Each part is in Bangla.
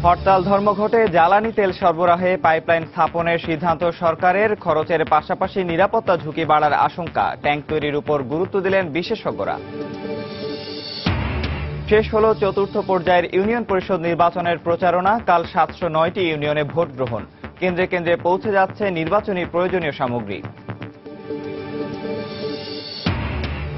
হরতাল ধর্মঘটে জ্বালানি তেল সরবরাহে পাইপলাইন স্থাপনের সিদ্ধান্ত সরকারের। খরচের পাশাপাশি নিরাপত্তা ঝুঁকি বাড়ার আশঙ্কা। ট্যাঙ্ক তৈরির উপর গুরুত্ব দিলেন বিশেষজ্ঞরা। শেষ হলো চতুর্থ পর্যায়ের ইউনিয়ন পরিষদ নির্বাচনের প্রচারণা। কাল 709টি ইউনিয়নে ভোট গ্রহণ। কেন্দ্রে কেন্দ্রে পৌঁছে যাচ্ছে নির্বাচনী প্রয়োজনীয় সামগ্রী।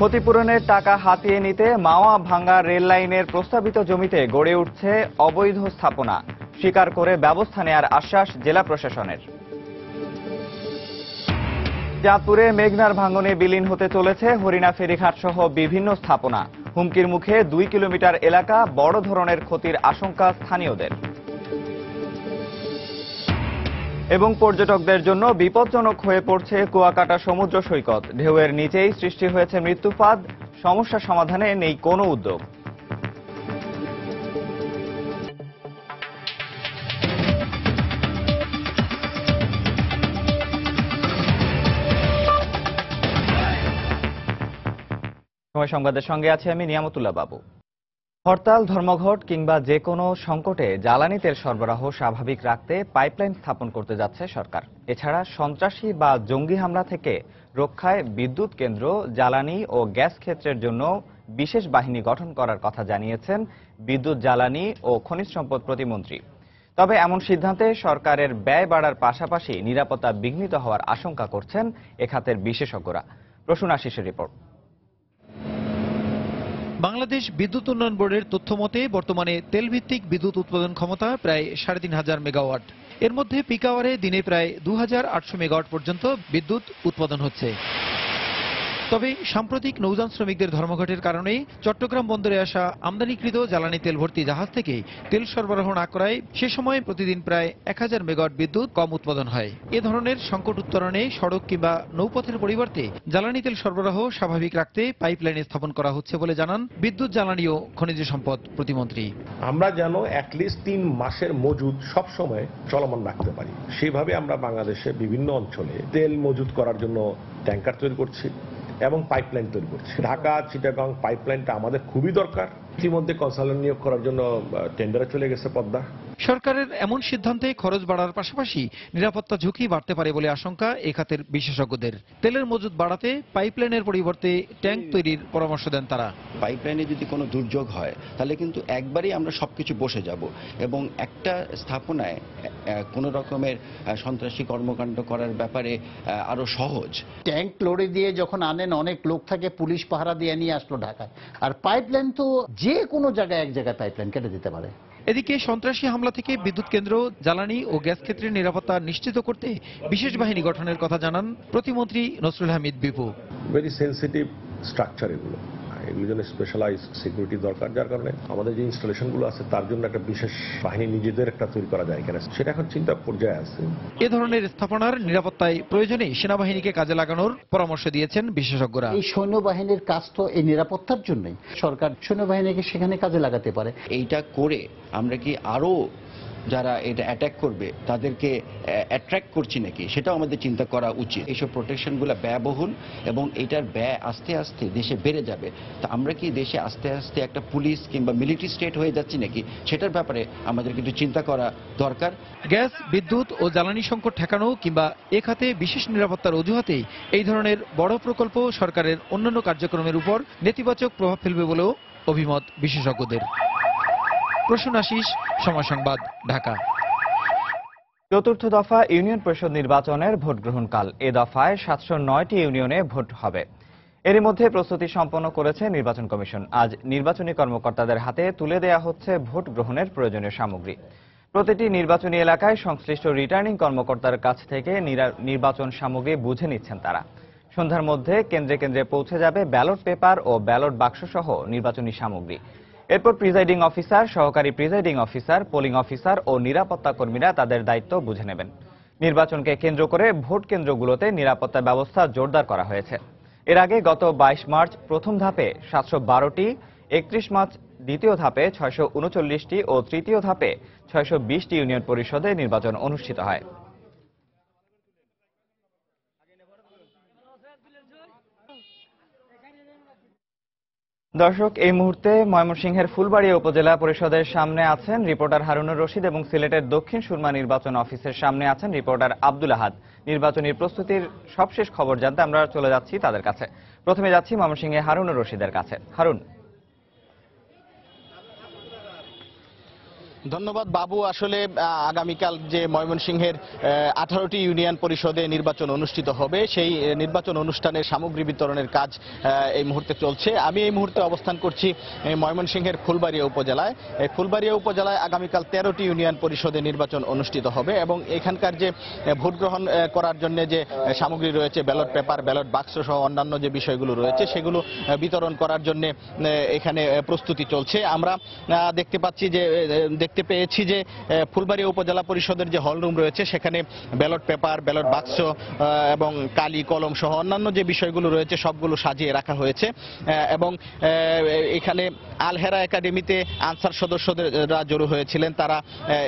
ক্ষতিপূরণের টাকা হাতিয়ে নিতে মাওয়া ভাঙ্গা রেল লাইনের প্রস্তাবিত জমিতে গড়ে উঠছে অবৈধ স্থাপনা। স্বীকার করে ব্যবস্থা নেয়ার আশ্বাস জেলা প্রশাসনের। চাঁদপুরে মেঘনার ভাঙনে বিলীন হতে চলেছে হরিণা ফেরিঘাট সহ বিভিন্ন স্থাপনা। হুমকির মুখে 2 কিলোমিটার এলাকা। বড় ধরনের ক্ষতির আশঙ্কা স্থানীয়দের। এবং পর্যটকদের জন্য বিপজ্জনক হয়ে পড়ছে কুয়াকাটা সমুদ্র সৈকত। ঢেউয়ের নিচেই সৃষ্টি হয়েছে মৃত্যুফাঁদ। সমস্যা সমাধানে নেই কোনো উদ্যোগ। সময় সংবাদের সঙ্গে আছি আমি নিয়ামতুল্লাহ বাবু। হরতাল ধর্মঘট কিংবা যে কোনো সংকটে জ্বালানি তেল সরবরাহ স্বাভাবিক রাখতে পাইপলাইন স্থাপন করতে যাচ্ছে সরকার। এছাড়া সন্ত্রাসী বা জঙ্গি হামলা থেকে রক্ষায় বিদ্যুৎ কেন্দ্র, জ্বালানি ও গ্যাস ক্ষেত্রের জন্য বিশেষ বাহিনী গঠন করার কথা জানিয়েছেন বিদ্যুৎ, জ্বালানি ও খনিজ সম্পদ প্রতিমন্ত্রী। তবে এমন সিদ্ধান্তে সরকারের ব্যয় বাড়ার পাশাপাশি নিরাপত্তা বিঘ্নিত হওয়ার আশঙ্কা করছেন এ খাতের বিশেষজ্ঞরা। প্রসূন আশিসের রিপোর্ট। বাংলাদেশ বিদ্যুৎ উন্নয়ন বোর্ডের তথ্য মতে বর্তমানে তেলভিত্তিক বিদ্যুৎ উৎপাদন ক্ষমতা প্রায় ৩৫০০ মেগাওয়াট। এর মধ্যে পিক আওয়ারে দিনে প্রায় ২৮০০ মেগাওয়াট পর্যন্ত বিদ্যুৎ উৎপাদন হচ্ছে। তবে সাম্প্রতিক নৌযান শ্রমিকদের ধর্মঘটের কারণে চট্টগ্রাম বন্দরে আসা আমদানিকৃত জ্বালানি তেল ভর্তি জাহাজ থেকে তেল সরবরাহ না করায় সে সময় প্রতিদিন প্রায় ১০০০ মেগাওয়াট বিদ্যুৎ কম উৎপাদন হয়। এ ধরনের সংকট উত্তরণে সড়ক কিংবা নৌপথের পরিবর্তে জ্বালানি তেল সরবরাহ স্বাভাবিক রাখতে পাইপলাইন স্থাপন করা হচ্ছে বলে জানান বিদ্যুৎ, জ্বালানি ও খনিজ সম্পদ প্রতিমন্ত্রী। আমরা যেন অ্যাটলিস্ট 3 মাসের মজুদ সবসময় চলমান রাখতে পারি, সেভাবে আমরা বাংলাদেশে বিভিন্ন অঞ্চলে তেল মজুদ করার জন্য ট্যাঙ্কার তৈরি করছি এবং পাইপলাইন তৈরি করছি। ঢাকা চিটাগাং পাইপলাইনটা আমাদের খুবই দরকার। ইতিমধ্যে কনসালটেন্ট নিয়োগ করার জন্য টেন্ডারে চলে গেছে পদ্মা। সরকারের এমন সিদ্ধান্তে খরচ বাড়ার পাশাপাশি নিরাপত্তা ঝুঁকি বাড়তে পারে বলে আশঙ্কা এ খাতের বিশেষজ্ঞদের। তেলের মজুদ বাড়াতে পাইপলাইনের পরিবর্তে ট্যাঙ্ক তৈরির পরামর্শ দেন তারা। পাইপলাইনে যদি কোনো দুর্যোগ হয় তাহলে কিন্তু একবারই আমরা সবকিছু বসে যাব এবং একটা স্থাপনায় কোনো রকমের সন্ত্রাসী কর্মকাণ্ড করার ব্যাপারে আরো সহজ। ট্যাঙ্ক লড়ে দিয়ে যখন আনেন অনেক লোক থাকে, পুলিশ পাহারা দিয়ে নিয়ে আসলো ঢাকায়। আর পাইপলাইন তো যে কোনো জায়গায় এক জায়গায় পাইপলাইন কেটে দিতে পারে। এদিকে সন্ত্রাসী হামলা থেকে বিদ্যুৎ কেন্দ্র, জ্বালানি ও গ্যাস ক্ষেত্রের নিরাপত্তা নিশ্চিত করতে বিশেষ বাহিনী গঠনের কথা জানান প্রতিমন্ত্রী Nasrul Hamid Bipu. Very sensitive structure এগুলোর জন্য স্পেশালাইজ সিকিউরিটি দরকার, যার কারণে আমাদের যে ইনস্টলেশনগুলো আছে তার জন্য একটা বিশেষ বাহিনী নিজেদের একটা তৈরি করা যায় কিনা সেটা এখন চিন্তা পর্যায়ে আছে। এ ধরনের স্থাপনার নিরাপত্তায় প্রয়োজনে সেনাবাহিনীকে কাজে লাগানোর পরামর্শ দিয়েছেন বিশেষজ্ঞরা। এই সৈন্যবাহিনীর কাজ তো এই নিরাপত্তার জন্যই। সরকার সৈন্যবাহিনীকে সেখানে কাজে লাগাতে পারে। এইটা করে আমরা কি আরো যারা এটা অ্যাটাক করবে তাদেরকে অ্যাট্রাক্ট করছি নাকি সেটাও আমাদের চিন্তা করা উচিত। এইসব প্রোটেকশনগুলো ব্যয়বহুল এবং এটার ব্যয় আস্তে আস্তে দেশে বেড়ে যাবে। তা আমরা কি দেশে আস্তে আস্তে একটা পুলিশ কিংবা মিলিটারি স্টেট হয়ে যাচ্ছি নাকি সেটার ব্যাপারে আমাদের কিন্তু চিন্তা করা দরকার। গ্যাস, বিদ্যুৎ ও জ্বালানি সংকট ঠেকানো কিংবা এ খাতে বিশেষ নিরাপত্তার অজুহাতে এই ধরনের বড় প্রকল্প সরকারের অন্যান্য কার্যক্রমের উপর নেতিবাচক প্রভাব ফেলবে বলেও অভিমত বিশেষজ্ঞদের। প্রসূন আশিস, সময় সংবাদ, ঢাকা। চতুর্থ দফা ইউনিয়ন পরিষদ নির্বাচনের ভোট গ্রহণ কাল। এ দফায় 709টি ইউনিয়নে ভোট হবে। এরই মধ্যে প্রস্তুতি সম্পন্ন করেছে নির্বাচন কমিশন। আজ নির্বাচনী কর্মকর্তাদের হাতে তুলে দেয়া হচ্ছে ভোট গ্রহণের প্রয়োজনীয় সামগ্রী। প্রতিটি নির্বাচনী এলাকায় সংশ্লিষ্ট রিটার্নিং কর্মকর্তার কাছ থেকে নির্বাচন সামগ্রী বুঝে নিচ্ছেন তারা। সন্ধ্যার মধ্যে কেন্দ্রে কেন্দ্রে পৌঁছে যাবে ব্যালট পেপার ও ব্যালট বাক্স সহ নির্বাচনী সামগ্রী। এরপর প্রিজাইডিং অফিসার, সহকারী প্রিজাইডিং অফিসার, পোলিং অফিসার ও নিরাপত্তা কর্মীরা তাদের দায়িত্ব বুঝে নেবেন। নির্বাচনকে কেন্দ্র করে ভোট কেন্দ্রগুলোতে নিরাপত্তা ব্যবস্থা জোরদার করা হয়েছে। এর আগে গত 22 মার্চ প্রথম ধাপে 712টি, 31 মার্চ দ্বিতীয় ধাপে 639টি ও তৃতীয় ধাপে 620টি ইউনিয়ন পরিষদে নির্বাচন অনুষ্ঠিত হয়। দর্শক, এই মুহূর্তে ময়মনসিংহের ফুলবাড়িয়া উপজেলা পরিষদের সামনে আছেন রিপোর্টার হারুনুর রশিদ এবং সিলেটের দক্ষিণ সুরমা নির্বাচন অফিসের সামনে আছেন রিপোর্টার আব্দুল আহাদ। নির্বাচনী প্রস্তুতির সবশেষ খবর জানতে আমরা চলে যাচ্ছি তাদের কাছে। প্রথমে যাচ্ছি ময়মনসিংহে হারুনুর রশিদের কাছে। হারুন। ধন্যবাদ বাবু। আসলে আগামীকাল যে ময়মনসিংহের 18টি ইউনিয়ন পরিষদে নির্বাচন অনুষ্ঠিত হবে, সেই নির্বাচন অনুষ্ঠানের সামগ্রী বিতরণের কাজ এই মুহূর্তে চলছে। আমি এই মুহূর্তে অবস্থান করছি ময়মনসিংহের ফুলবাড়িয়া উপজেলায়। এই ফুলবাড়িয়া উপজেলায় আগামীকাল 13টি ইউনিয়ন পরিষদে নির্বাচন অনুষ্ঠিত হবে এবং এখানকার যে ভোট গ্রহণ করার জন্য যে সামগ্রী রয়েছে, ব্যালট পেপার, ব্যালট বাক্স সহ অন্যান্য যে বিষয়গুলো রয়েছে সেগুলো বিতরণ করার জন্য এখানে প্রস্তুতি চলছে। আমরা দেখতে পেয়েছি যে ফুলবাড়িয়া উপজেলা পরিষদের যে হলরুম রয়েছে সেখানে ব্যালট পেপার, ব্যালট বাক্স এবং কালি কলম সহ অন্যান্য যে বিষয়গুলো রয়েছে সবগুলো সাজিয়ে রাখা হয়েছে এবং এখানে আলহেরা একাডেমিতে আনসার সদস্যরা জড়ো হয়েছিলেন। তারা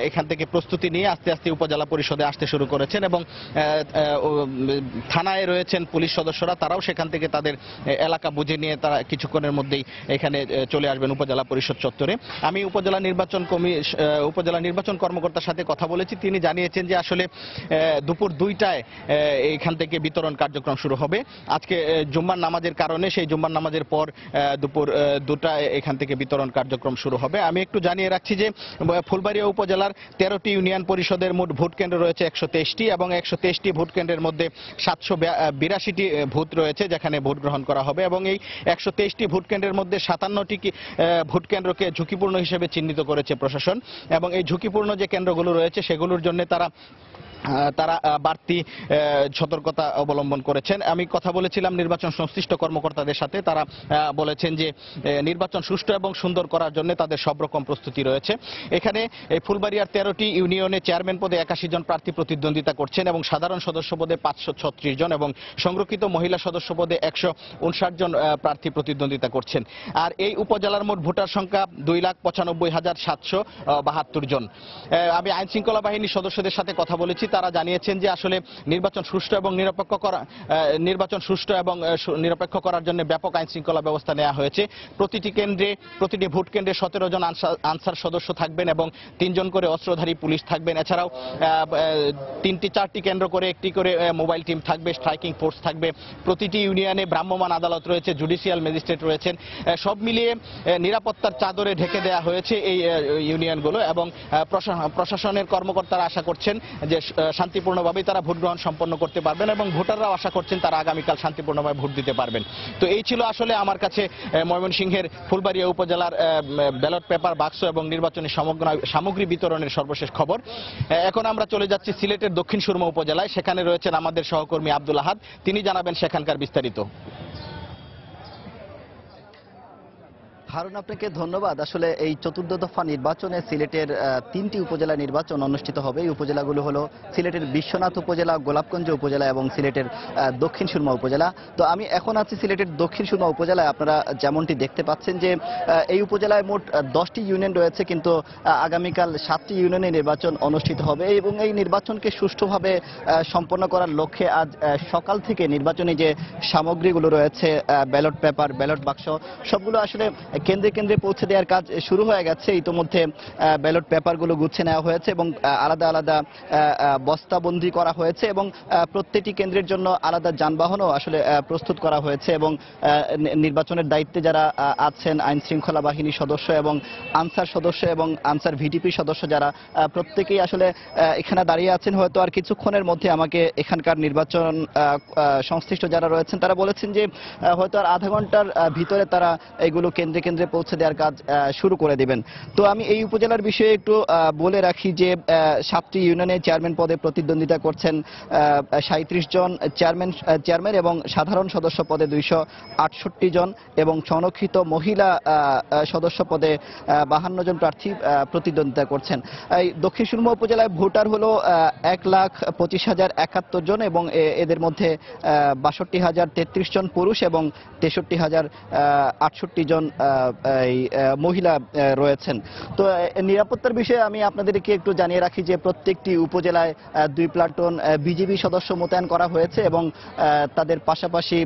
এখান থেকে প্রস্তুতি নিয়ে আস্তে আস্তে উপজেলা পরিষদে আসতে শুরু করেছেন এবং থানায় রয়েছেন পুলিশ সদস্যরা, তারাও সেখান থেকে তাদের এলাকা বুঝে নিয়ে তারা কিছুক্ষণের মধ্যেই এখানে চলে আসবেন উপজেলা পরিষদ চত্বরে। আমি উপজেলা নির্বাচন কর্মকর্তার সাথে কথা বলেছি। তিনি জানিয়েছেন যে আসলে দুপুর 2টায় এখান থেকে বিতরণ কার্যক্রম শুরু হবে। আজকে জুম্মার নামাজের কারণে সেই জুম্মার নামাজের পর দুপুর 2টায় এখান থেকে বিতরণ কার্যক্রম শুরু হবে। আমি একটু জানিয়ে রাখছি যে ফুলবাড়িয়া উপজেলার 13টি ইউনিয়ন পরিষদের মোট ভোট কেন্দ্র রয়েছে 123টি এবং 123টি ভোট কেন্দ্রের মধ্যে 782টি ভোট রয়েছে যেখানে ভোট গ্রহণ করা হবে এবং এই 123টি ভোট কেন্দ্রের মধ্যে 57টি ভোট কেন্দ্রকে ঝুঁকিপূর্ণ হিসেবে চিহ্নিত করেছে প্রশাসন এবং এই ঝুঁকিপূর্ণ যে কেন্দ্রগুলো রয়েছে সেগুলোর জন্য তারা বাড়তি সতর্কতা অবলম্বন করেছেন। আমি কথা বলেছিলাম নির্বাচন সংশ্লিষ্ট কর্মকর্তাদের সাথে, তারা বলেছেন যে নির্বাচন সুষ্ঠু এবং সুন্দর করার জন্য তাদের সব রকম প্রস্তুতি রয়েছে। এখানে ফুলবাড়িয়ার 13টি ইউনিয়নে চেয়ারম্যান পদে 81 জন প্রার্থী প্রতিদ্বন্দ্বিতা করছেন এবং সাধারণ সদস্য পদে 536 জন এবং সংরক্ষিত মহিলা সদস্য পদে 159 জন প্রার্থী প্রতিদ্বন্দ্বিতা করছেন। আর এই উপজেলার মোট ভোটার সংখ্যা 2,95,772 জন। আমি আইন শৃঙ্খলা বাহিনীর সদস্যদের সাথে কথা বলেছি, তারা জানিয়েছেন যে আসলে নির্বাচন সুষ্ঠু এবং নিরপেক্ষ করার জন্য ব্যাপক আইন শৃঙ্খলা ব্যবস্থা নেওয়া হয়েছে। প্রতিটি ভোট কেন্দ্রে 17 জন আনসার সদস্য থাকবেন এবং 3 জন করে অস্ত্রধারী পুলিশ থাকবেন। এছাড়াও 4টি কেন্দ্র করে একটি করে মোবাইল টিম থাকবে, স্ট্রাইকিং ফোর্স থাকবে। প্রতিটি ইউনিয়নে ভ্রাম্যমাণ আদালত রয়েছে, জুডিশিয়াল ম্যাজিস্ট্রেট রয়েছেন। সব মিলিয়ে নিরাপত্তার চাদরে ঢেকে দেওয়া হয়েছে এই ইউনিয়নগুলো এবং প্রশাসনের কর্মকর্তারা আশা করছেন যে শান্তিপূর্ণভাবে তারা ভোট গ্রহণ সম্পন্ন করতে পারবেন এবং ভোটাররাও আশা করছেন তারা আগামীকাল শান্তিপূর্ণভাবে ভোট দিতে পারবেন। তো এই ছিল আসলে আমার কাছে ময়মনসিংহের ফুলবাড়িয়া উপজেলার ব্যালট পেপার, বাক্স এবং নির্বাচনী সামগ্রী বিতরণের সর্বশেষ খবর। এখন আমরা চলে যাচ্ছি সিলেটের দক্ষিণ সুরমা উপজেলায়। সেখানে রয়েছেন আমাদের সহকর্মী আব্দুল আহাদ, তিনি জানাবেন সেখানকার বিস্তারিত। হারুন, আপনাকে ধন্যবাদ। আসলে এই চতুর্থ দফা নির্বাচনে সিলেটের 3টি উপজেলা নির্বাচন অনুষ্ঠিত হবে। এই উপজেলাগুলো হলো সিলেটের বিশ্বনাথ উপজেলা, গোলাপগঞ্জ উপজেলা এবং সিলেটের দক্ষিণ সুরমা উপজেলা। তো আমি এখন আছি সিলেটের দক্ষিণ সুরমা উপজেলায়। আপনারা যেমনটি দেখতে পাচ্ছেন যে এই উপজেলায় মোট 10টি ইউনিয়ন রয়েছে, কিন্তু আগামীকাল 7টি ইউনিয়নে নির্বাচন অনুষ্ঠিত হবে এবং এই নির্বাচনকে সুষ্ঠুভাবে সম্পন্ন করার লক্ষ্যে আজ সকাল থেকে নির্বাচনী যে সামগ্রীগুলো রয়েছে, ব্যালট পেপার, ব্যালট বাক্স, সবগুলো আসলে কেন্দ্রে কেন্দ্রে পৌঁছে দেওয়ার কাজ শুরু হয়ে গেছে। ইতোমধ্যে ব্যালট পেপারগুলো গুছিয়ে নেওয়া হয়েছে এবং আলাদা আলাদা বস্তাবন্দি করা হয়েছে এবং প্রত্যেকটি কেন্দ্রের জন্য আলাদা যানবাহনও আসলে প্রস্তুত করা হয়েছে এবং নির্বাচনের দায়িত্বে যারা আছেন আইন শৃঙ্খলা বাহিনীর সদস্য এবং আনসার সদস্য এবং আনসার ভিডিপি সদস্য যারা প্রত্যেকেই আসলে এখানে দাঁড়িয়ে আছেন। হয়তো আর কিছুক্ষণের মধ্যে আমাকে এখানকার নির্বাচন সংশ্লিষ্ট যারা রয়েছেন তারা বলেছেন যে হয়তো আর আধা ঘন্টার ভিতরে তারা এগুলো কেন্দ্রে কেন্দ্রে পৌঁছে দেওয়ার কাজ শুরু করে দিবেন। তো আমি এই উপজেলার বিষয়ে একটু বলে রাখি যে 7টি ইউনিয়নে চেয়ারম্যান পদে প্রতিদ্বন্দ্বিতা করছেন 37 জন চেয়ারম্যান এবং সাধারণ সদস্য পদে 268 জন এবং সংরক্ষিত মহিলা সদস্য পদে 52 জন প্রার্থী প্রতিদ্বন্দ্বিতা করছেন। এই দক্ষিণ সুরমা উপজেলায় ভোটার হলো 1,25,071 জন এবং এদের মধ্যে 62,033 জন পুরুষ এবং 63,068 জন মহিলা রয়েছেন। তো নিরাপত্তার বিষয়ে আমি আপনাদেরকে একটু জানিয়ে রাখি যে প্রত্যেকটি উপজেলায় 2 প্লাটুন বিজিবি সদস্য মোতায়েন করা হয়েছে এবং তাদের পাশাপাশি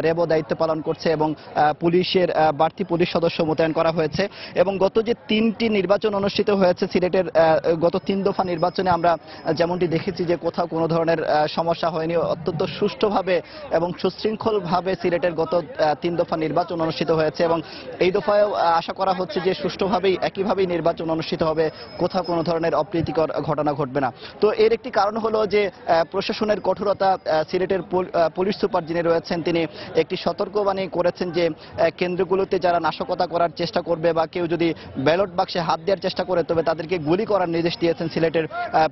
র্যাবও দায়িত্ব পালন করছে এবং পুলিশের বাড়তি পুলিশ সদস্য মোতায়েন করা হয়েছে। এবং গত যে 3টি নির্বাচন অনুষ্ঠিত হয়েছে সিলেটের, গত 3 দফা নির্বাচনে আমরা যেমনটি দেখেছি যে কোথাও কোনো ধরনের সমস্যা হয়নি, অত্যন্ত সুষ্ঠুভাবে এবং সুশৃঙ্খলভাবে সিলেটের গত 3 দফা নির্বাচন অনুষ্ঠিত হয়েছে এবং এই দফায়ও আশা করা হচ্ছে যে সুষ্ঠুভাবেই একইভাবেই নির্বাচন অনুষ্ঠিত হবে, কোথাও কোনো ধরনের অপ্রীতিকর ঘটনা ঘটবে না। তো এর একটি কারণ হলো যে প্রশাসনের কঠোরতা। সিলেটের পুলিশ সুপার যিনি রয়েছেন তিনি একটি সতর্কবাণী করেছেন যে কেন্দ্রগুলোতে যারা নাশকতা করার চেষ্টা করবে বা কেউ যদি ব্যালট বাক্সে হাত দেওয়ার চেষ্টা করে তবে তাদেরকে গুলি করার নির্দেশ দিয়েছেন সিলেটের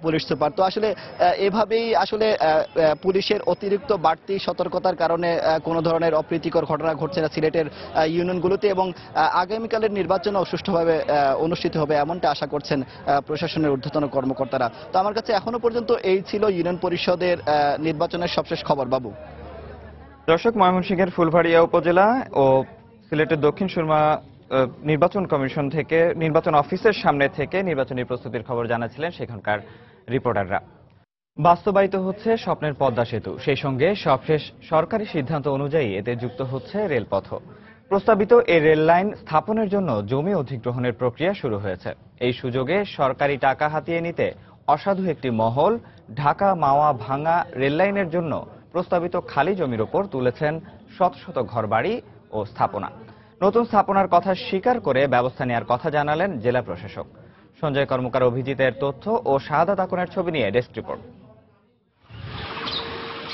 পুলিশ সুপার। তো আসলে এভাবেই আসলে পুলিশের অতিরিক্ত বাড়তি সতর্কতার কারণে কোনো ধরনের অপ্রীতিকর ঘটনা ঘটছে না সিলেটের ইউনিয়নগুলোতে এবং আগামীকালের নির্বাচনও সুষ্ঠুভাবে অনুষ্ঠিত হবে এমনটা আশা করছেন প্রশাসনের ঊর্ধ্বতন কর্মকর্তারা। তো আমার কাছে এখনো পর্যন্ত এই ছিল ইউনিয়ন পরিষদের নির্বাচনের সবশেষ খবর। বাবু। দর্শক, ময়মনসিংহের ফুলবাড়িয়া উপজেলা ও সিলেটের দক্ষিণ সুরমা নির্বাচন কমিশন থেকে নির্বাচন অফিসের সামনে থেকে নির্বাচনী প্রস্তুতির খবর জানাচ্ছিলেন সেখানকার রিপোর্টাররা। বাস্তবায়িত হচ্ছে স্বপ্নের পদ্মা সেতু, সেই সঙ্গে সবশেষ সরকারি সিদ্ধান্ত অনুযায়ী এতে যুক্ত হচ্ছে রেলপথ। প্রস্তাবিত এই রেল লাইন স্থাপনের জন্য জমি অধিগ্রহণের প্রক্রিয়া শুরু হয়েছে। এই সুযোগে সরকারি টাকা হাতিয়ে নিতে অসাধু একটি মহল ঢাকা মাওয়া ভাঙ্গা রেল লাইনের জন্য প্রস্তাবিত খালি জমির ওপর তুলেছেন শত শত ঘরবাড়ি ও স্থাপনা। নতুন স্থাপনার কথা স্বীকার করে ব্যবস্থা নেওয়ার কথা জানালেন জেলা প্রশাসক। সঞ্জয় কর্মকার অভিজিতের তথ্য ও শাহাদাত আকনের ছবি নিয়ে ডেস্ক রিপোর্ট।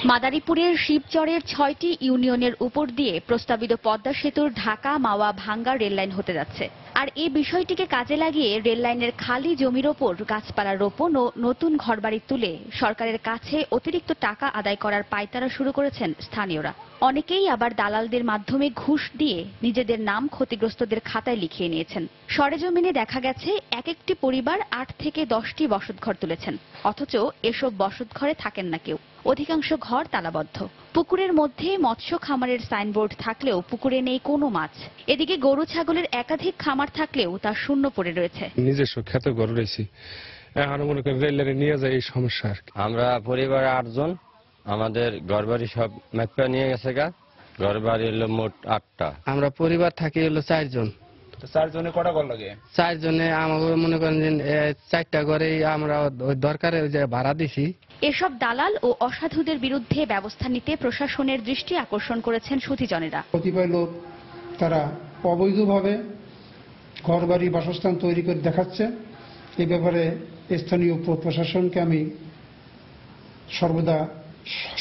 মাদারীপুরের শিবচরের 6টি ইউনিয়নের উপর দিয়ে প্রস্তাবিত পদ্মা সেতুর ঢাকা মাওয়া ভাঙ্গা রেললাইন হতে যাচ্ছে। আর এই বিষয়টিকে কাজে লাগিয়ে রেললাইনের খালি জমির ওপর গাছপালা রোপণ ও নতুন ঘরবাড়ি তুলে সরকারের কাছে অতিরিক্ত টাকা আদায় করার পায়তারা শুরু করেছেন স্থানীয়রা। অনেকেই আবার দালালদের মাধ্যমে ঘুষ দিয়ে নিজেদের নাম ক্ষতিগ্রস্তদের খাতায় লিখিয়ে নিয়েছেন। সরেজমিনে দেখা গেছে এক একটি পরিবার 8 থেকে 10টি বসতঘর তুলেছেন, অথচ এসব বসতঘরে থাকেন না কেউ। অধিকাংশ ঘর তালাবদ্ধ। পুকুরের মধ্যে মৎস্য খামারের সাইনবোর্ড থাকলেও পুকুরে নেই কোনো মাছ। এদিকে গরু ছাগলের একাধিক খামার থাকলেও তা শূন্য পড়ে রয়েছে। নিজস্ব ক্ষেত ঘর রয়েছে, এখন মনে করেন রেললাইনে নিয়ে যায় এই সমস্যা। আমরা পরিবার 8 জন, আমাদের ঘরবাড়ি সব মেপা নিয়ে গেছে গা। ঘরবাড়ি হলো মোট 8টা। আমরা পরিবার থাকি হলো 4 জন। 4 জনে কটা ঘর লাগে? 4 জনে আমাকে মনে করেন যে 4টা ঘরেই আমরা দরকারে যে ভাড়া দিছি। এসব দালাল ও অসাধুদের বিরুদ্ধে ব্যবস্থা নিতে প্রশাসনের দৃষ্টি আকর্ষণ করেছেন সুধীজনেরা। কতিপয় লোক তারা অবৈধভাবে ঘরবাড়ি বাসস্থান তৈরি করে দেখাচ্ছে। এই ব্যাপারে স্থানীয় প্রশাসনকে আমি সর্বদা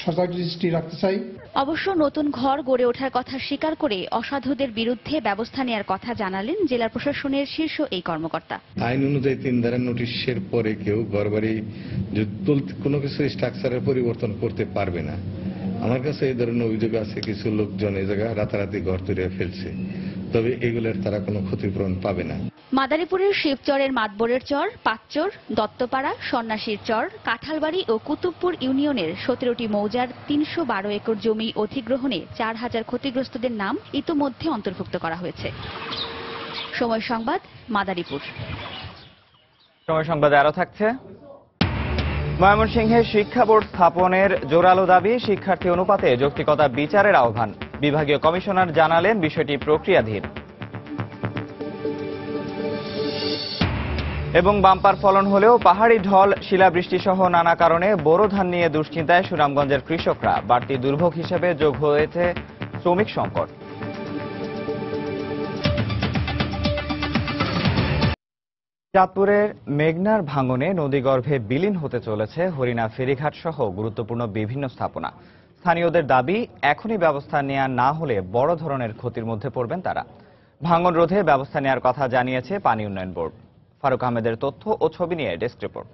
সজাগ দৃষ্টি রাখতে চাই। অবশ্য নতুন ঘর গড়ে ওঠার কথা স্বীকার করে অসাধুদের বিরুদ্ধে ব্যবস্থা নেওয়ার কথা জানালেন জেলা প্রশাসনের শীর্ষ এই কর্মকর্তা। আইন অনুযায়ী 3 ধারা নোটিশের পরে কেউ ঘরবাড়ি কোনো কিছু স্ট্রাকচারের পরিবর্তন করতে পারবে না। আমার কাছে এই ধরনের অভিযোগ আছে, কিছু লোকজন এই জায়গায় রাতারাতি ঘর তৈরি ফেলছে, তবে এগুলোর তারা কোনো ক্ষতিপূরণ পাবে না। মাদারীপুরের শিবচরের মাতবরের চর, পাঁচচর, দত্তপাড়া, সন্ন্যাসীর চর, কাঁঠালবাড়ি ও কুতুবপুর ইউনিয়নের 17টি মৌজার 312 একর জমি অধিগ্রহণে 4000 ক্ষতিগ্রস্তদের নাম ইতোমধ্যে অন্তর্ভুক্ত করা হয়েছে। সময় সংবাদ, মাদারীপুর। সময় সংবাদে আরো থাকছে। ময়মনসিংহে শিক্ষা বোর্ড স্থাপনের জোরালো দাবি, শিক্ষার্থী অনুপাতে যৌক্তিকতা বিচারের আহ্বান। বিভাগীয় কমিশনার জানালেন বিষয়টি প্রক্রিয়াধীন। এবং বাম্পার ফলন হলেও পাহাড়ি ঢল, শিলাবৃষ্টি সহ নানা কারণে বোরো ধান নিয়ে দুশ্চিন্তায় সুনামগঞ্জের কৃষকরা। বাড়তি দুর্ভোগ হিসেবে যোগ হয়েছে শ্রমিক সংকট। চাঁদপুরের মেঘনার ভাঙনে নদীগর্ভে বিলীন হতে চলেছে হরিণা ফেরিঘাট সহ গুরুত্বপূর্ণ বিভিন্ন স্থাপনা। স্থানীয়দের দাবি, এখনই ব্যবস্থা নেওয়া না হলে বড় ধরনের ক্ষতির মধ্যে পড়বেন তারা। ভাঙন রোধে ব্যবস্থা নেওয়ার কথা জানিয়েছে পানি উন্নয়ন বোর্ড। ফারুক আহমেদের তথ্য ও ছবি নিয়ে ডেস্ক রিপোর্ট।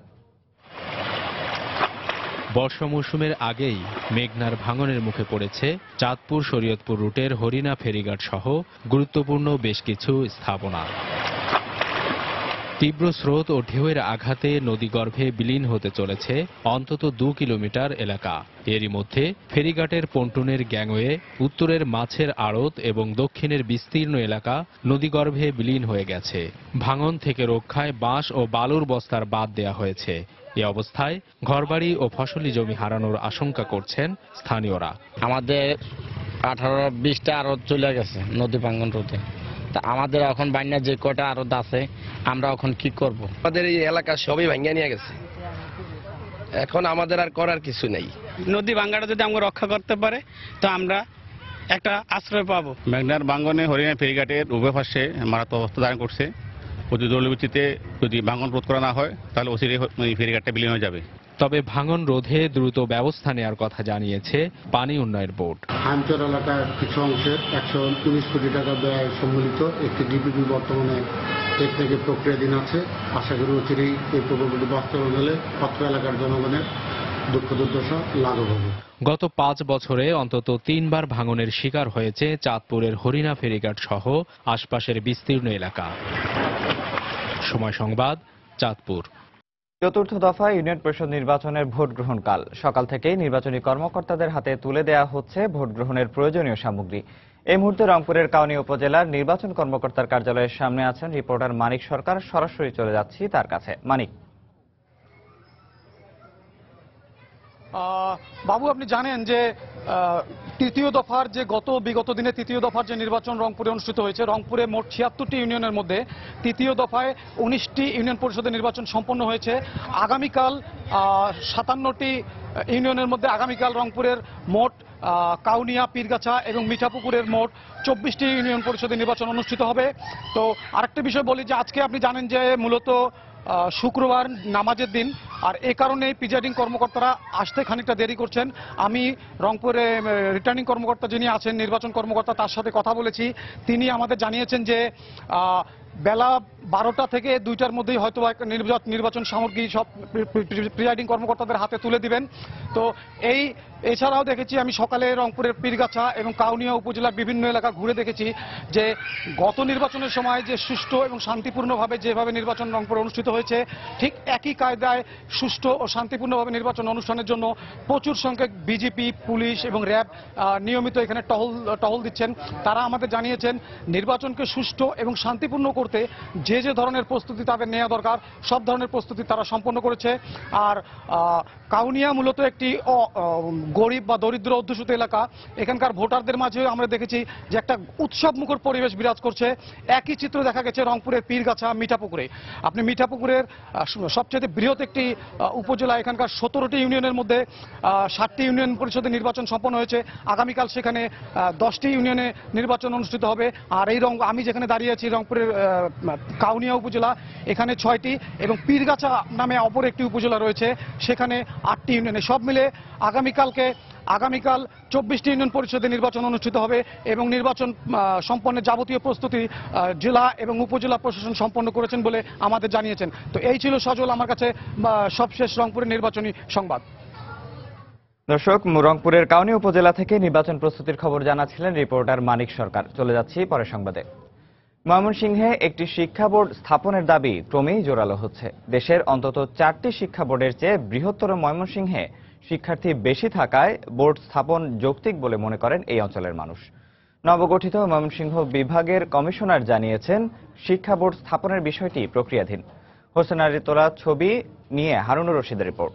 বর্ষা মৌসুমের আগেই মেঘনার ভাঙনের মুখে পড়েছে চাঁদপুর শরীয়তপুর রুটের হরিণা ফেরিঘাট সহ গুরুত্বপূর্ণ বেশ কিছু স্থাপনা। তীব্র স্রোত ও ঢেউয়ের আঘাতে নদীগর্ভে বিলীন হতে চলেছে অন্তত 2 কিলোমিটার এলাকা। এরই মধ্যে ফেরিঘাটের পন্টুনের গ্যাংওয়ে, উত্তরের মাছের আড়ত এবং দক্ষিণের বিস্তীর্ণ এলাকা নদীগর্ভে বিলীন হয়ে গেছে। ভাঙন থেকে রক্ষায় বাঁশ ও বালুর বস্তার বাঁধ দেয়া হয়েছে। এ অবস্থায় ঘরবাড়ি ও ফসলি জমি হারানোর আশঙ্কা করছেন স্থানীয়রা। আমাদের 18-20টা আড়ত চলে গেছে নদী ভাঙন রোধে। তা আমাদের এখন বাইনা যে কয়টা আড়ত আছে আমরা এখন কি করব? আমাদের এই এলাকা সবই ভাঙিয়ে নিয়ে গেছে, এখন আমাদের আর করার কিছু নেই। নদী ভাঙ্গাটা যদি আমরা রক্ষা করতে পারে তো আমরা একটা আশ্রয় পাবো। মেঘনার ভাঙ্গনে হরিণা ফেরিঘাটের উভয় পাশে মারাত্মক অবস্থা ধারণ করছে। প্রতি জলভিত্তিতে যদি ভাঙন রোধ করা না হয় তাহলে অচিরে ফেরিঘাটটা বিলীন হয়ে যাবে। তবে ভাঙন রোধে দ্রুত ব্যবস্থা নেওয়ার কথা জানিয়েছে পানি উন্নয়ন বোর্ড। হামচর এলাকার কিছু অংশের 119 কোটি টাকা ব্যয় সম্মিলিত একটি ডিপিপি বর্তমানে টেকনিকের প্রক্রিয়াধীন আছে। আশা করি অচিরেই এই প্রকল্পটি বাস্তবায়ন হলে অত্র এলাকার জনগণের দুঃখ দুর্দশা লাঘব হবে। গত 5 বছরে অন্তত 3 বার ভাঙনের শিকার হয়েছে চাঁদপুরের হরিণা ফেরিঘাট সহ আশপাশের বিস্তীর্ণ এলাকা। সময় সংবাদ, চাঁদপুর। চতুর্থ দফা ইউনিয়ন পরিষদ নির্বাচনের ভোট গ্রহণ কাল। সকাল থেকেই নির্বাচনী কর্মকর্তাদের হাতে তুলে দেয়া হচ্ছে ভোট গ্রহণের প্রয়োজনীয় সামগ্রী। এই মুহূর্তে রংপুরের কাউনিয়া উপজেলার নির্বাচন কর্মকর্তার কার্যালয়ের সামনে আছেন রিপোর্টার মানিক সরকার। সরাসরি চলে যাচ্ছি তার কাছে। মানিক, বাবু, আপনি জানেন যে তৃতীয় দফার যে বিগত দিনে তৃতীয় দফার যে নির্বাচন রংপুরে অনুষ্ঠিত হয়েছে, রংপুরে মোট 76টি ইউনিয়নের মধ্যে তৃতীয় দফায় 19টি ইউনিয়ন পরিষদের নির্বাচন সম্পন্ন হয়েছে। আগামীকাল 57টি ইউনিয়নের মধ্যে আগামীকাল রংপুরের মোট কাউনিয়া, পীরগাছা এবং মিঠাপুকুরের মোট 24টি ইউনিয়ন পরিষদের নির্বাচন অনুষ্ঠিত হবে। তো আরেকটা বিষয় বলি যে আজকে আপনি জানেন যে মূলত শুক্রবার নামাজের দিন, আর এ কারণে প্রিজাইডিং কর্মকর্তারা আসতে খানিকটা দেরি করছেন। আমি রংপুরে রিটার্নিং কর্মকর্তা যিনি আছেন, নির্বাচন কর্মকর্তা, তার সাথে কথা বলেছি। তিনি আমাদের জানিয়েছেন যে বেলা 12টা থেকে 2টার মধ্যেই হয়তো নির্বাচন সামগ্রী সব প্রিজাইডিং কর্মকর্তাদের হাতে তুলে দিবেন। তো এছাড়াও দেখেছি আমি সকালে রংপুরের পীরগাছা এবং কাউনিয়া উপজেলার বিভিন্ন এলাকা ঘুরে দেখেছি যে গত নির্বাচনের সময় যে সুষ্ঠু এবং শান্তিপূর্ণভাবে যেভাবে নির্বাচন রংপুরে অনুষ্ঠিত হয়েছে, ঠিক একই কায়দায় সুষ্ঠু ও শান্তিপূর্ণভাবে নির্বাচন অনুষ্ঠানের জন্য প্রচুর সংখ্যক বিজেপি, পুলিশ এবং র্যাব নিয়মিত এখানে টহল দিচ্ছেন। তারা আমাদের জানিয়েছেন নির্বাচনকে সুষ্ঠু এবং শান্তিপূর্ণ করতে যে ধরনের প্রস্তুতি তাদের নেওয়া দরকার সব ধরনের প্রস্তুতি তারা সম্পন্ন করেছে। আর কাউনিয়া মূলত একটি গরিব বা দরিদ্র অধ্যুষিত এলাকা। এখানকার ভোটারদের মাঝে আমরা দেখেছি যে একটা উৎসবমুখর পরিবেশ বিরাজ করছে। একই চিত্র দেখা গেছে রংপুরের পীরগাছা, মিঠাপুকুরে। আপনি মিঠাপুকুরের সবচেয়ে বৃহৎ একটি উপজেলা, এখানকার 17টি ইউনিয়নের মধ্যে 60টি ইউনিয়ন পরিষদের নির্বাচন সম্পন্ন হয়েছে। আগামীকাল সেখানে 10টি ইউনিয়নে নির্বাচন অনুষ্ঠিত হবে। আর আমি যেখানে দাঁড়িয়ে আছি রংপুরের কাউনিয়া উপজেলা, এখানে 6টি এবং পীরগাছা নামে অপর একটি উপজেলা রয়েছে, সেখানে 8টি ইউনিয়নে। সব মিলে আগামীকাল 24টি ইউনিয়ন পরিষদের নির্বাচন অনুষ্ঠিত হবে এবং নির্বাচন সম্পন্নের যাবতীয় প্রস্তুতি জেলা এবং উপজেলা প্রশাসন সম্পন্ন করেছেন বলে আমাদের জানিয়েছেন। তো এই ছিল সজল আমার কাছে সবশেষ রংপুরের নির্বাচনী সংবাদ। দর্শক, রংপুরের কাউনিয়া উপজেলা থেকে নির্বাচন প্রস্তুতির খবর জানাচ্ছিলেন রিপোর্টার মানিক সরকার। চলে যাচ্ছি পরের সংবাদে। ময়মনসিংহে একটি শিক্ষা বোর্ড স্থাপনের দাবি ক্রমেই জোরালো হচ্ছে। দেশের অন্তত 4টি শিক্ষা বোর্ডের চেয়ে বৃহত্তর ময়মনসিংহে শিক্ষার্থী বেশি থাকায় বোর্ড স্থাপন যৌক্তিক বলে মনে করেন এই অঞ্চলের মানুষ। নবগঠিত ময়মনসিংহ বিভাগের কমিশনার জানিয়েছেন শিক্ষা বোর্ড স্থাপনের বিষয়টি প্রক্রিয়াধীন। হোসেন আলীর তোলা ছবি নিয়ে হারুনুর রশিদের রিপোর্ট।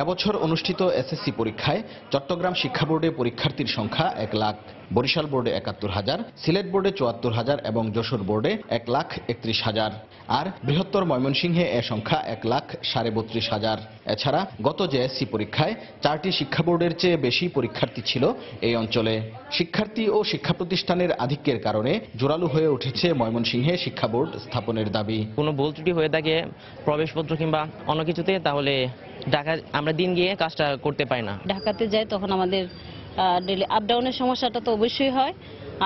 এবছর অনুষ্ঠিত এসএসসি পরীক্ষায় চট্টগ্রাম শিক্ষা বোর্ডে পরীক্ষার্থীর সংখ্যা 1 লাখ, বরিশাল বোর্ডে 71,000, সিলেট বোর্ডে 74,000 এবং যশোর বোর্ডে 1,31,000। আর বৃহত্তর ময়মনসিংহে এ সংখ্যা 1,32,500। এছাড়া গত জেএসসি পরীক্ষায় 4টি শিক্ষা বোর্ডের চেয়ে বেশি পরীক্ষার্থী ছিল এই অঞ্চলে। শিক্ষার্থী ও শিক্ষা প্রতিষ্ঠানের আধিক্যের কারণে জোরালো হয়ে উঠেছে ময়মনসিংহে শিক্ষা বোর্ড স্থাপনের দাবি। কোনো ভুল ত্রুটি হয়ে থাকে প্রবেশপত্র কিংবা অন্য কিছুতে, তাহলে ঢাকা আমরা দিন গিয়ে কাজটা করতে পারি না। ঢাকাতে যাই তখন আমাদের ডেলি আপ ডাউনের সমস্যাটা তো অবশ্যই হয়।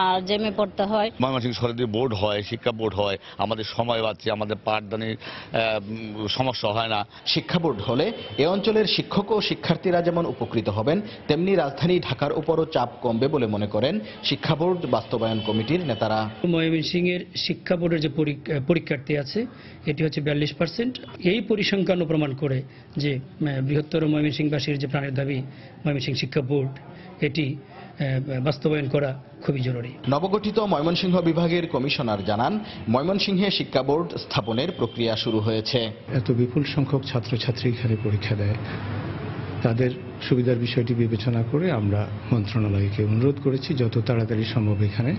আর জেমে পড়তে হয়। ময়মনসিংহ সরকারি বোর্ড হয়, শিক্ষা বোর্ড হয়, আমাদের সময় বাঁচছে, আমাদের পাঠদানের সমস্যা হয় না। শিক্ষা বোর্ড হলে এ অঞ্চলের শিক্ষক ও শিক্ষার্থীরা যেমন উপকৃত হবেন, তেমনি রাজধানী ঢাকার উপরও চাপ কমবে বলে মনে করেন শিক্ষা বোর্ড বাস্তবায়ন কমিটির নেতারা। ময়মনসিংহের শিক্ষা বোর্ডের যে পরীক্ষার্থী আছে এটি হচ্ছে 42%। এই পরিসংখ্যান প্রমাণ করে যে বৃহত্তর ময়মনসিংহবাসীর যে প্রাণের দাবি ময়মনসিংহ শিক্ষা বোর্ড, এটি বাস্তবায়ন করা খুবই জরুরি। নবগঠিত ময়মনসিংহ বিভাগের কমিশনার জানান, ময়মনসিংহে শিক্ষা বোর্ড স্থাপনের প্রক্রিয়া শুরু হয়েছে। এত বিপুল সংখ্যক ছাত্রছাত্রী এখানে পরীক্ষা দেয়, তাদের সুবিধার বিষয়টি বিবেচনা করে আমরা মন্ত্রণালয়কে অনুরোধ করেছি যত তাড়াতাড়ি সম্ভব এখানে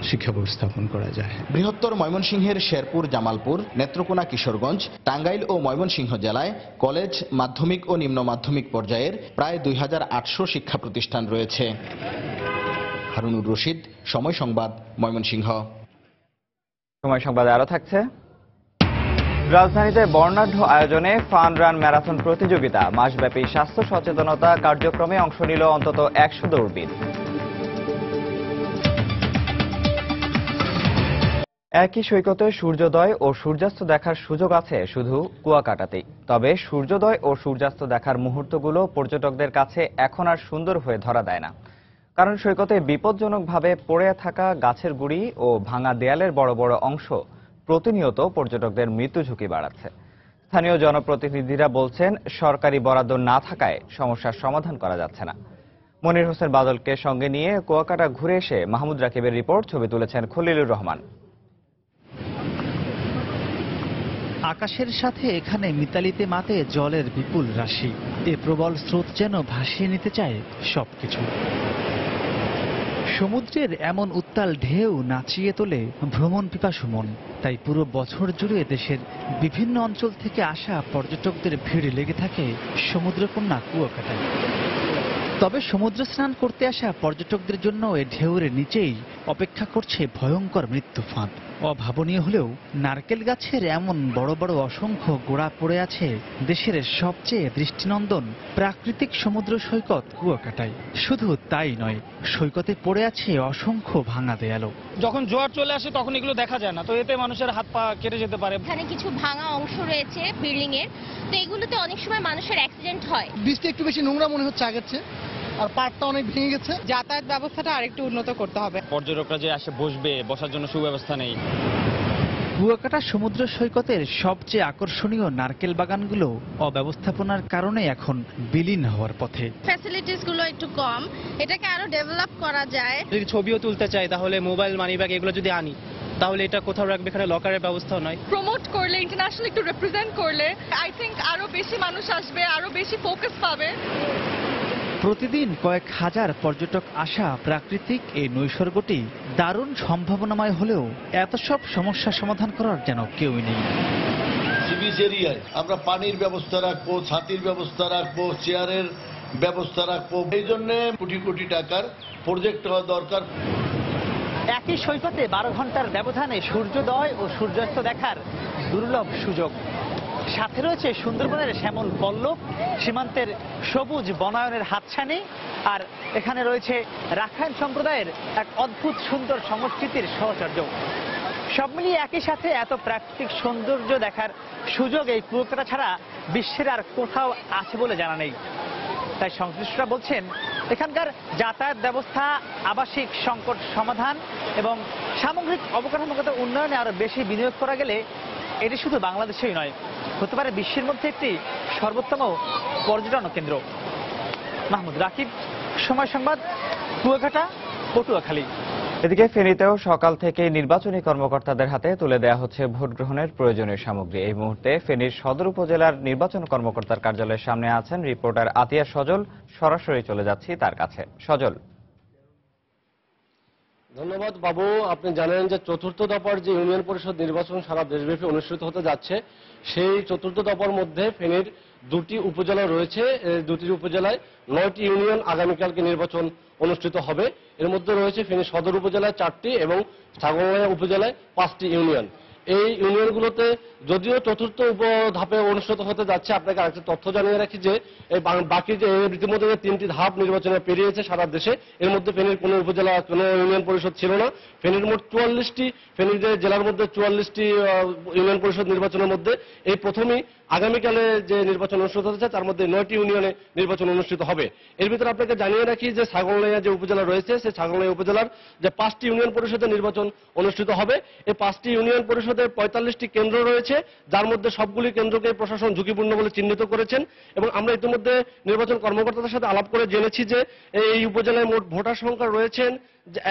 শিক্ষা বোর্ড স্থাপন করা যায়। বৃহত্তর ময়মনসিংহের শেরপুর, জামালপুর, নেত্রকোনা, কিশোরগঞ্জ, টাঙ্গাইল ও ময়মনসিংহ জেলায় কলেজ, মাধ্যমিক ও নিম্ন মাধ্যমিক পর্যায়ের প্রায় 2800 শিক্ষা প্রতিষ্ঠান রয়েছে। হারুনুর রশিদ, সময় সংবাদ, ময়মনসিংহ। সময় সংবাদে আরো থাকছে, রাজধানীতে বর্ণাঢ্য আয়োজনে ফান রান ম্যারাথন প্রতিযোগিতা, মাসব্যাপী স্বাস্থ্য সচেতনতা কার্যক্রমে অংশ নিল অন্তত 100 দৌড়বিদ। একই সৈকতে সূর্যোদয় ও সূর্যাস্ত দেখার সুযোগ আছে শুধু কুয়াকাটাতেই। তবে সূর্যোদয় ও সূর্যাস্ত দেখার মুহূর্তগুলো পর্যটকদের কাছে এখন আর সুন্দর হয়ে ধরা দেয় না, কারণ সৈকতে বিপজ্জনকভাবে পড়ে থাকা গাছের গুঁড়ি ও ভাঙা দেয়ালের বড় বড় অংশ প্রতিনিয়ত পর্যটকদের মৃত্যু ঝুঁকি বাড়াচ্ছে। স্থানীয় জনপ্রতিনিধিরা বলছেন, সরকারি বরাদ্দ না থাকায় সমস্যার সমাধান করা যাচ্ছে না। মনির হোসেন বাদলকে সঙ্গে নিয়ে কুয়াকাটা ঘুরে এসে মাহমুদ রাকিবের রিপোর্ট, ছবি তুলেছেন খলিলুর রহমান। আকাশের সাথে এখানে মিতালিতে মাতে জলের বিপুল রাশি। এ প্রবল স্রোত যেন ভাসিয়ে নিতে চায় সবকিছু। সমুদ্রের এমন উত্তাল ঢেউ নাচিয়ে তোলে ভ্রমণ পিপাসু মন। তাই পুরো বছর জুড়ে দেশের বিভিন্ন অঞ্চল থেকে আসা পর্যটকদের ভিড় লেগে থাকে সমুদ্রকন্যা কুয়াকাটায়। তবে সমুদ্র স্নান করতে আসা পর্যটকদের জন্য এ ঢেউয়ের নিচেই অপেক্ষা করছে ভয়ঙ্কর মৃত্যু ফাঁদ। অভাবনীয় হলেও নারকেল গাছের এমন বড় বড় অসংখ্য গোড়া পড়ে আছে দেশের সবচেয়ে দৃষ্টিনন্দন প্রাকৃতিক সমুদ্র সৈকত কুয়াকাটায়। শুধু তাই নয়, সৈকতে পড়ে আছে অসংখ্য ভাঙা দেয়ালও। যখন জোয়ার চলে আসে তখন এগুলো দেখা যায় না, তো এতে মানুষের হাত পা কেটে যেতে পারে। এখানে কিছু ভাঙা অংশ রয়েছে বিল্ডিং এর, তো এগুলোতে অনেক সময় মানুষের অ্যাক্সিডেন্ট হয়। বৃষ্টি একটু বেশি নোংরা মনে হচ্ছে আগের চেয়ে, আর পাড়টা অনেক ভেঙে গেছে। যাতায়াত ব্যবস্থাটা আরেকটু উন্নত করতে হবে। পর্যটকরা যে আসে বসবে, বসার জন্য সুব্যবস্থা নেই। কুয়াকাটা সমুদ্র সৈকতের সবচেয়ে আকর্ষণীয় নারকেল বাগানগুলো অব্যবস্থাপনার কারণে এখন বিলীন হওয়ার পথে। ফ্যাসিলিটিস গুলো একটু কম, এটাকে আরো ডেভেলপ করা যায়। যদি ছবিও তুলতে চাই তাহলে মোবাইল, মানি ব্যাগ এগুলো যদি আনি তাহলে এটা কোথাও রাখবে, এখানে লকারের ব্যবস্থাও নাই। প্রমোট করলে, ইন্টারন্যাশনাল একটু রিপ্রেজেন্ট করলে আই থিংক আরো বেশি মানুষ আসবে, আরো বেশি ফোকাস পাবে। প্রতিদিন কয়েক হাজার পর্যটক আসা প্রাকৃতিক এই নৈসর্গটি দারুণ সম্ভাবনাময় হলেও এত সব সমস্যা সমাধান করার যেন কেউই নেই। সি বিচ এরিয়ায় আমরা পানির ব্যবস্থা রাখবো, ছাতির ব্যবস্থা রাখবো, চেয়ারের ব্যবস্থা রাখবো। এই জন্য কোটি কোটি টাকার প্রজেক্ট হওয়া দরকার। একই সৈকতে 12 ঘন্টার ব্যবধানে সূর্যোদয় ও সূর্যাস্ত দেখার দুর্লভ সুযোগ। সাথে রয়েছে সুন্দরবনের শ্যামল পল্লব, সীমান্তের সবুজ বনায়নের হাতছানি, আর এখানে রয়েছে রাখাইন সম্প্রদায়ের এক অদ্ভুত সুন্দর সংস্কৃতির সহচর্য। সব মিলিয়ে একই সাথে এত প্রাকৃতিক সৌন্দর্য দেখার সুযোগ এই কুয়াকাটা ছাড়া বিশ্বের আর কোথাও আছে বলে জানা নেই। তাই সংশ্লিষ্টরা বলছেন, এখানকার যাতায়াত ব্যবস্থা, আবাসিক সংকট সমাধান এবং সামগ্রিক অবকাঠামোগত উন্নয়নে আরো বেশি বিনিয়োগ করা গেলে এটি শুধু বাংলাদেশেই নয়, হতে পারে বিশ্বের মধ্যে একটি সর্বোত্তম পর্যটন কেন্দ্র। মাহমুদ রাকিব, সময় সংবাদ, কুয়াকাটা, পটুয়াখালী। এদিকে ফেনীতেও সকাল থেকে নির্বাচনী কর্মকর্তাদের হাতে তুলে দেওয়া হচ্ছে ভোট গ্রহণের প্রয়োজনীয় সামগ্রী। এই মুহূর্তে ফেনীর সদর উপজেলার নির্বাচন কর্মকর্তার কার্যালয়ের সামনে আছেন রিপোর্টার আতিয়া সজল। সরাসরি চলে যাচ্ছি তার কাছে। সজল। ধন্যবাদ বাবু। আপনি জানেন যে চতুর্থ দফার যে ইউনিয়ন পরিষদ নির্বাচন সারা দেশব্যাপী অনুষ্ঠিত হতে যাচ্ছে, সেই চতুর্থ দফার মধ্যে ফেনীর 2টি উপজেলা রয়েছে। 2টি উপজেলায় 9টি ইউনিয়ন আগামীকালকে নির্বাচন অনুষ্ঠিত হবে। এর মধ্যে রয়েছে ফেনী সদর উপজেলায় 4টি এবং ছাগলনাইয়া উপজেলায় 5টি ইউনিয়ন। এই ইউনিয়নগুলোতে যদিও চতুর্থ উপধাপে অনুষ্ঠিত হতে যাচ্ছে, আপনাকে আরেকটা তথ্য জানিয়ে রাখি যে এই বাকি যে রীতিমতো যে 3টি ধাপ নির্বাচনে পেরিয়েছে সারা দেশে, এর মধ্যে ফেনীর কোনো উপজেলা কোনো ইউনিয়ন পরিষদ ছিল না। ফেনীর মোট 44টি, ফেনীর যে জেলার মধ্যে 44টি ইউনিয়ন পরিষদ নির্বাচনের মধ্যে এই প্রথমেই আগামীকালে যে নির্বাচন অনুষ্ঠিত হচ্ছে তার মধ্যে 9টি ইউনিয়নে নির্বাচন অনুষ্ঠিত হবে। এর ভিতরে আপনাকে জানিয়ে রাখি যে ছাগলনাইয়া যে উপজেলা রয়েছে, সেই ছাগলনাইয়া উপজেলার যে 5টি ইউনিয়ন পরিষদের নির্বাচন অনুষ্ঠিত হবে। এই 5টি ইউনিয়ন পরিষদের 45টি কেন্দ্র রয়েছে, যার মধ্যে সবগুলি কেন্দ্রকে প্রশাসন ঝুঁকিপূর্ণ বলে চিহ্নিত করেছেন। এবং আমরা ইতিমধ্যে নির্বাচন কর্মকর্তাদের সাথে আলাপ করে জেনেছি যে এই উপজেলায় মোট ভোটার সংখ্যা রয়েছেন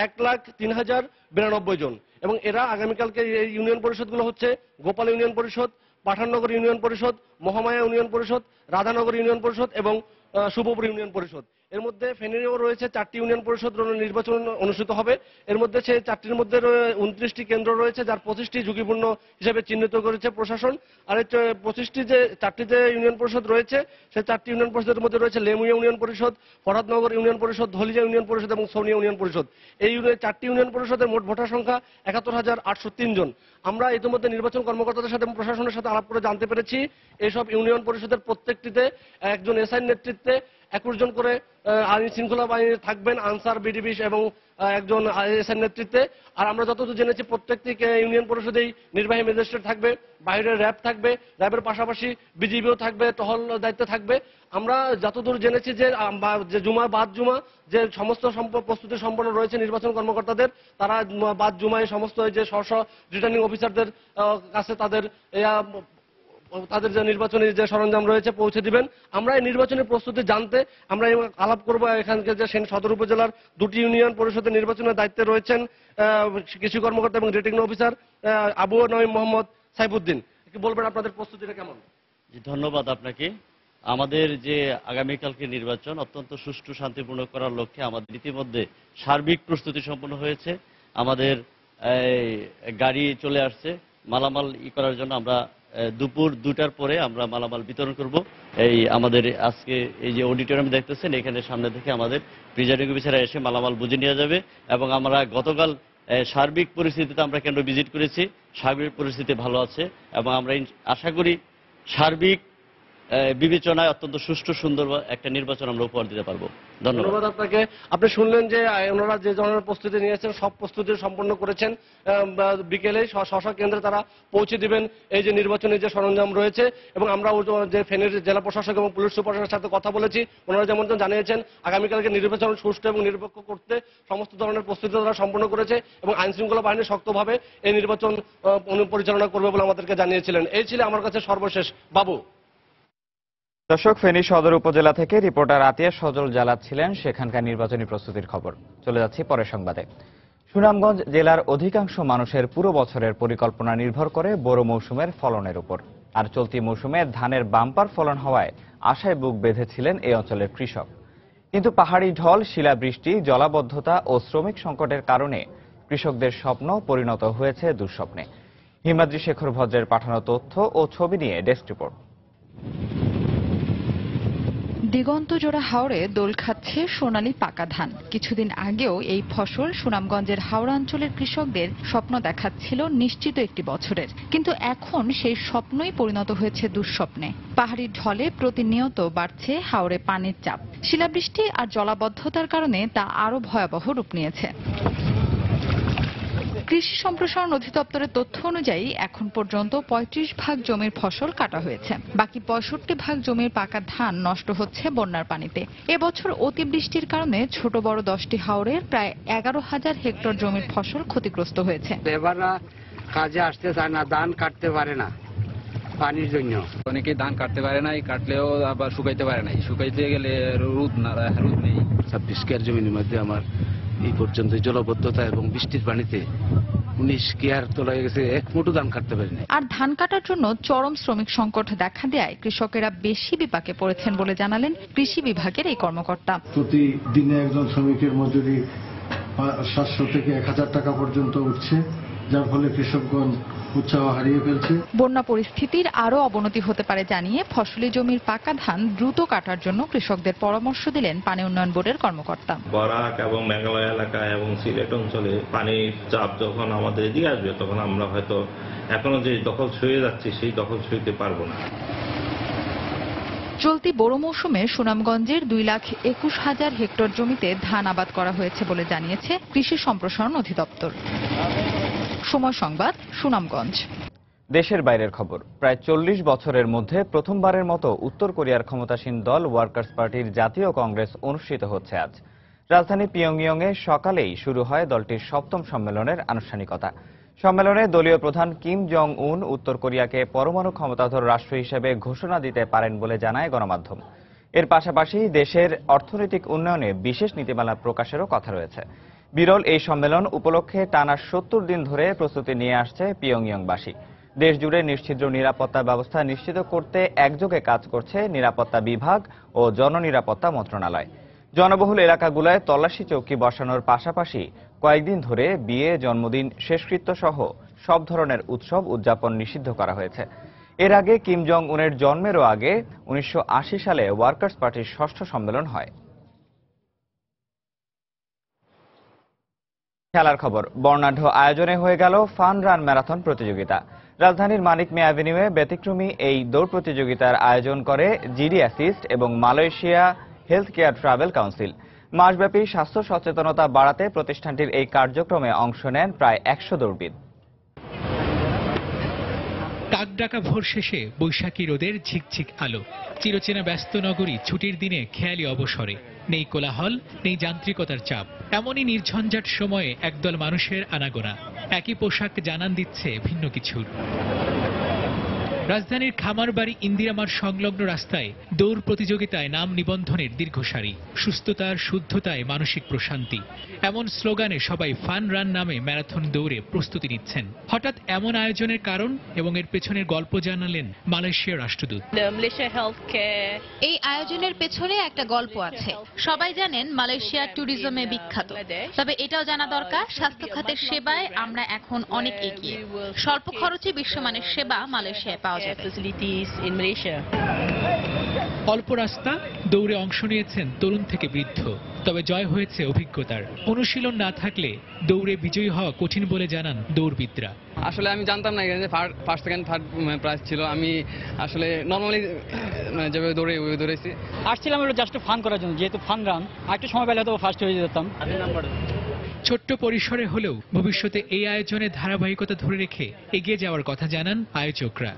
1,03,092 জন। এবং এরা আগামীকালকে এই ইউনিয়ন পরিষদগুলো হচ্ছে গোপাল ইউনিয়ন পরিষদ, পাঠাননগর ইউনিয়ন পরিষদ, মহামায়া ইউনিয়ন পরিষদ, রাধানগর ইউনিয়ন পরিষদ এবং শুভপুর ইউনিয়ন পরিষদ। এর মধ্যে ফেনীরেও রয়েছে 4টি ইউনিয়ন পরিষদ নির্বাচন অনুষ্ঠিত হবে। এর মধ্যে সেই 4টির মধ্যে 29টি কেন্দ্র রয়েছে, যার 25টি ঝুঁকিপূর্ণ হিসেবে চিহ্নিত করেছে প্রশাসন। আর 25টি যে 4টি যে ইউনিয়ন পরিষদ রয়েছে, সেই 4টি ইউনিয়ন পরিষদের মধ্যে রয়েছে লেমুইয়া ইউনিয়ন পরিষদ, ফরহাদনগর ইউনিয়ন পরিষদ, ধলিয়া ইউনিয়ন পরিষদ এবং সোনিয়া ইউনিয়ন পরিষদ। এই 4টি ইউনিয়ন পরিষদের মোট ভোটার সংখ্যা 71,803 জন। আমরা ইতিমধ্যে নির্বাচন কর্মকর্তাদের সাথে এবং প্রশাসনের সাথে আলাপ করে জানতে পেরেছি এইসব ইউনিয়ন পরিষদের প্রত্যেকটিতে একজন এসআই নেতৃত্বে 21 জন করে আইন শৃঙ্খলা বাহিনী থাকবেন, আনসার, বিডিবি এবং একজন এসআই নেতৃত্বে। আর আমরা যতদূর জেনেছি প্রত্যেকটি ইউনিয়ন পরিষদেই নির্বাহী ম্যাজিস্ট্রেট থাকবে, বাইরের র্যাব থাকবে, র্যাবের পাশাপাশি বিজিবিও থাকবে, টহল দায়িত্বে থাকবে। আমরা যতদূর জেনেছি যে জুমা বাদ জুমা যে সমস্ত প্রস্তুতি সম্পন্ন রয়েছে নির্বাচন কর্মকর্তাদের, তারা বাদ জুমায় সমস্ত যে স্ব রিটার্নিং অফিসারদের কাছে তাদের যে নির্বাচনী যে সরঞ্জাম রয়েছে পৌঁছে দিবেন। আমরা এই নির্বাচনী প্রস্তুতি জানতে আমরা আলাপ করবো এখানকার যে সদর উপজেলার 2টি ইউনিয়ন পরিষদের নির্বাচনের দায়িত্বে রয়েছেন কৃষি কর্মকর্তা এবং রিটার্নিং অফিসার আবু নঈম মোহাম্মদ সাইফুদ্দিন। কি বলবেন আপনাদের প্রস্তুতিটা কেমন? জি, ধন্যবাদ আপনাকে। আমাদের যে আগামীকালকে নির্বাচন অত্যন্ত সুষ্ঠু শান্তিপূর্ণ করার লক্ষ্যে আমাদের ইতিমধ্যে সার্বিক প্রস্তুতি সম্পন্ন হয়েছে। আমাদের গাড়ি চলে আসছে মালামাল করার জন্য। আমরা দুপুর 2টার পরে আমরা মালামাল বিতরণ করব। এই আমাদের আজকে এই যে অডিটোরিয়াম দেখতেছেন, এখানে সামনে থেকে আমাদের প্রিজাইডিং অফিসাররা এসে মালামাল বুঝে নিয়ে যাবে। এবং আমরা গতকাল সার্বিক পরিস্থিতিতে আমরা কেন্দ্র ভিজিট করেছি, সার্বিক পরিস্থিতি ভালো আছে এবং আমরা আশা করি সার্বিক বিবেচনায় অত্যন্ত সুষ্ঠু সুন্দর একটা নির্বাচন আমরা উপহার দিতে পারবো। ধন্যবাদ আপনাকে। আপনি শুনলেন যে ওনারা যে ধরনের প্রস্তুতি নিয়েছেন সব প্রস্তুতি সম্পন্ন করেছেন। বিকেলে স্ব কেন্দ্রে তারা পৌঁছে দিবেন এই যে নির্বাচনী যে সরঞ্জাম রয়েছে। এবং আমরা যে ফেনীর জেলা প্রশাসক এবং পুলিশ সুপারের সাথে কথা বলেছি, ওনারা যেমন জানিয়েছেন আগামীকালকে নির্বাচন সুষ্ঠু এবং নিরপেক্ষ করতে সমস্ত ধরনের প্রস্তুতি তারা সম্পন্ন করেছে এবং আইন শৃঙ্খলা বাহিনী শক্তভাবে এই নির্বাচন পরিচালনা করবে বলে আমাদেরকে জানিয়েছিলেন। এই ছিল আমার কাছে সর্বশেষ। বাবু। দর্শক, ফেনী সদর উপজেলা থেকে রিপোর্টার আতিয়া সজল জানাচ্ছিলেন সেখানকার নির্বাচনী প্রস্তুতির খবর। চলে যাচ্ছি পরের সংবাদে। সুনামগঞ্জ জেলার অধিকাংশ মানুষের পুরো বছরের পরিকল্পনা নির্ভর করে বোরো মৌসুমের ফলনের উপর। আর চলতি মৌসুমে ধানের বাম্পার ফলন হওয়ায় আশায় বুক বেঁধেছিলেন এই অঞ্চলের কৃষক। কিন্তু পাহাড়ি ঢল, শিলাবৃষ্টি, জলাবদ্ধতা ও শ্রমিক সংকটের কারণে কৃষকদের স্বপ্ন পরিণত হয়েছে দুঃস্বপ্নে। হিমাদ্রি শেখর ভদ্রের পাঠানো তথ্য ও ছবি নিয়ে ডেস্ক রিপোর্ট। দিগন্ত জোড়া হাওরে দোল খাচ্ছে সোনালী পাকা ধান। কিছুদিন আগেও এই ফসল সুনামগঞ্জের হাওড়া অঞ্চলের কৃষকদের স্বপ্ন দেখাচ্ছিল নিশ্চিত একটি বছরের, কিন্তু এখন সেই স্বপ্নই পরিণত হয়েছে দুঃস্বপ্নে। পাহাড়ি ঢলে প্রতিনিয়ত বাড়ছে হাওরে পানির চাপ। শিলাবৃষ্টি আর জলাবদ্ধতার কারণে তা আরো ভয়াবহ রূপ নিয়েছে। কৃষি সম্প্রসারণ অধিদপ্তরের তথ্য অনুযায়ী এখন পর্যন্ত 35% জমির ফসল কাটা হয়েছে। বাকি 65% জমির পাকা ধান নষ্ট হচ্ছে বন্যার পানিতে। এবছর অতিবৃষ্টির কারণে ছোট বড় 10টি হাওরের প্রায় 11,000 হেক্টর জমির ফসল ক্ষতিগ্রস্ত হয়েছে। লেবাররা কাজে আসতে চায় না, ধান কাটতে পারে না পানির জন্য। অনেকে ধান কাটতে পারে না, কাটলেও আবার শুকাইতে পারে না। শুকাইতে গেলে রোদ নেই। 26 কেয়ার জমির মধ্যে আমার এই পর্যন্ত জলবদ্ধতা এবং বৃষ্টির পানিতে 19 কেয়ার তোলা গেছে, এক মুঠো ধান কাটতে পারেনি। আর ধান কাটার জন্য চরম শ্রমিক সংকট দেখা দেয় কৃষকেরা বেশি বিপাকে পড়েছেন বলে জানালেন কৃষি বিভাগের এই কর্মকর্তা। প্রতিদিনে একজন শ্রমিকের মজুরি 700 থেকে 1000 টাকা পর্যন্ত উঠছে যার ফলে কৃষকগণ উৎসাহ হারিয়ে ফেলছে। বন্যা পরিস্থিতির আরও অবনতি হতে পারে জানিয়ে ফসলি জমির পাকা ধান দ্রুত কাটার জন্য কৃষকদের পরামর্শ দিলেন পানি উন্নয়ন বোর্ডের কর্মকর্তা। বরাক এবং মেঘালয় এলাকা এবং সিলেট অঞ্চলে পানির চাপ যখন আমাদের এদিকে আসবে তখন আমরা হয়তো এখনো যে দখল ছুঁয়ে যাচ্ছি সেই দখল ছুঁইতে পারবো না। চলতি বোরো মৌসুমে সুনামগঞ্জের 2,21,000 হেক্টর জমিতে ধান আবাদ করা হয়েছে বলে জানিয়েছে কৃষি সম্প্রসারণ অধিদপ্তর। সময় সংবাদ, সুনামগঞ্জ। দেশের বাইরের খবর। প্রায় 40 বছরের মধ্যে প্রথমবারের মতো উত্তর কোরিয়ার ক্ষমতাসীন দল ওয়ার্কার্স পার্টির জাতীয় কংগ্রেস অনুষ্ঠিত হচ্ছে আজ। রাজধানী পিয়ংইয়ংয়ে সকালেই শুরু হয় দলটির 7ম সম্মেলনের আনুষ্ঠানিকতা। সম্মেলনে দলীয় প্রধান কিম জং উন উত্তর কোরিয়াকে পরমাণু ক্ষমতাধর রাষ্ট্র হিসেবে ঘোষণা দিতে পারেন বলে জানায় গণমাধ্যম। এর পাশাপাশি দেশের অর্থনৈতিক উন্নয়নে বিশেষ নীতিমালা প্রকাশেরও কথা রয়েছে। বিরল এই সম্মেলন উপলক্ষে টানা 70 দিন ধরে প্রস্তুতি নিয়ে আসছে পিয়ংইয়ংবাসী। দেশ জুড়ে নিশ্ছিদ্র নিরাপত্তা ব্যবস্থা নিশ্চিত করতে একযোগে কাজ করছে নিরাপত্তা বিভাগ ও জননিরাপত্তা মন্ত্রণালয়। জনবহুল এলাকাগুলোয় তল্লাশি চৌকি বসানোর পাশাপাশি কয়েকদিন ধরে বিয়ে, জন্মদিন, শেষকৃত্য সহ সব ধরনের উৎসব উদযাপন নিষিদ্ধ করা হয়েছে। এর আগে কিম জং উনের জন্মেরও আগে 1980 সালে ওয়ার্কার্স পার্টির 6ষ্ঠ সম্মেলন হয়। খেলার খবর। বর্ণাঢ্য আয়োজনে হয়ে গেল ফান রান ম্যারাথন প্রতিযোগিতা। রাজধানীর মানিক মে অ্যাভিনিউয়ে ব্যতিক্রমী এই দৌড় প্রতিযোগিতার আয়োজন করে জিডি অ্যাসিস্ট এবং Malaysia health care travel council. মাসব্যাপী স্বাস্থ্য সচেতনতা বাড়াতে প্রতিষ্ঠানটির এই কার্যক্রমে অংশ নেন প্রায় 100 দৌড়বিদ। কাকডাকা ভোর শেষে বৈশাখী রোদের ঝিকঝিক আলো। চিরচেনা ব্যস্ত নগরী ছুটির দিনে খেয়ালি অবসরে। নেই কোলাহল, নেই যান্ত্রিকতার চাপ। এমনই নির্ঝঞ্ঝাট সময়ে একদল মানুষের আনাগোনা। একই পোশাক জানান দিচ্ছে ভিন্ন কিছুর। রাজধানীর খামারবাড়ি ইন্দিরামার সংলগ্ন রাস্তায় দৌড় প্রতিযোগিতায় নাম নিবন্ধনের দীর্ঘ সারি। সুস্থতার শুদ্ধতায় মানসিক প্রশান্তি, এমন স্লোগানে সবাই ফান রান নামে ম্যারাথন দৌড়ে প্রস্তুতি নিচ্ছেন। হঠাৎ এমন আয়োজনের কারণ এবং এর পেছনের গল্প জানালেন মালয়েশিয়ার রাষ্ট্রদূত। এই আয়োজনের পেছনে একটা গল্প আছে। সবাই জানেন মালয়েশিয়া ট্যুরিজমে বিখ্যাত, তবে এটাও জানা দরকার স্বাস্থ্য খাতের সেবায় আমরা এখন অনেক এগিয়ে। স্বল্প খরচে বিশ্বমানের সেবা মালয়েশিয়ায় পাওয়া যায়। অল্প রাস্তা, দৌড়ে অংশ নিয়েছেন তরুণ থেকে বৃদ্ধ, তবে জয় হয়েছে অভিজ্ঞতার। অনুশীলন না থাকলে দৌড়ে বিজয়ী হওয়া কঠিন বলে জানান দৌড়বিদরা। আসলে আমি জানতাম না এখানে ফার্স্ট সেকেন্ড থার্ড প্রাইজ ছিল। আমি আসলে নর্মালি যেভাবে দৌড়েছি আসছিলাম জাস্ট ফান করার জন্য, যেহেতু ফান রান, আরেকটু সময় পেলে তো ফার্স্ট হয়ে যেতাম। ছোট্ট পরিসরে হলেও ভবিষ্যতে এই আয়োজনে ধারাবাহিকতা ধরে রেখে এগিয়ে যাওয়ার কথা জানান আয়োজকরা।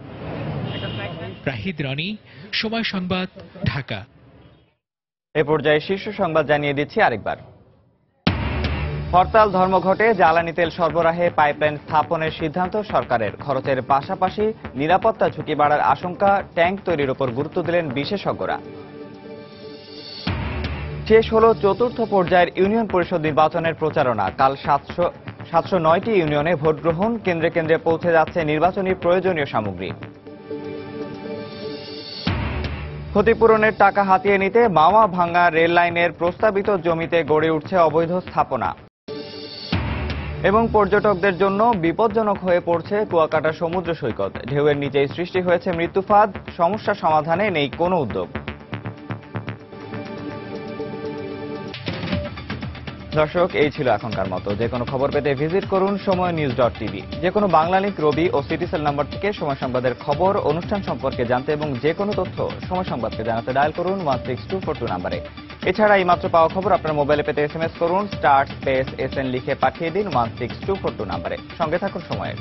রাহিদ রনি, সময় সংবাদ, ঢাকা। এ পর্যায়ে শীর্ষ সংবাদ জানিয়ে দিচ্ছি আরেকবার। হরতাল ধর্মঘটে জ্বালানি তেল সরবরাহে পাইপলাইন স্থাপনের সিদ্ধান্ত সরকারের। খরচের পাশাপাশি নিরাপত্তা ঝুঁকি বাড়ার আশঙ্কা, ট্যাঙ্ক তৈরির উপর গুরুত্ব দিলেন বিশেষজ্ঞরা। শেষ হলো ৪র্থ পর্যায়ের ইউনিয়ন পরিষদ নির্বাচনের প্রচারণা। কাল ৭০৯টি ইউনিয়নে ভোট গ্রহণ। কেন্দ্রে কেন্দ্রে পৌঁছে যাচ্ছে নির্বাচনী প্রয়োজনীয় সামগ্রী। ক্ষতিপূরণের টাকা হাতিয়ে নিতে মাওয়া ভাঙ্গা রেল লাইনের প্রস্তাবিত জমিতে গড়ে উঠছে অবৈধ স্থাপনা। এবং পর্যটকদের জন্য বিপজ্জনক হয়ে পড়ছে কুয়াকাটা সমুদ্র সৈকত। ঢেউয়ের নিচেই সৃষ্টি হয়েছে মৃত্যুফাঁদ। সমস্যা সমাধানে নেই কোনো উদ্যোগ। দর্শক, এই ছিল এখনকার মতো। যে কোনো খবর পেতে ভিজিট করুন সময়নিউজ.tv। যে কোনো বাংলা লিংক, রবি ও সিটিসেল নাম্বার থেকে সময় সংবাদের খবর, অনুষ্ঠান সম্পর্কে জানতে এবং যে কোনো তথ্য সময় সংবাদকে জানাতে ডায়াল করুন 16242 নাম্বারে। এছাড়া এই মাত্র পাওয়া খবর আপনার মোবাইলে পেতে SMS করুন *SN লিখে পাঠিয়ে দিন 16242 নাম্বারে। সঙ্গে থাকুন সময়ের।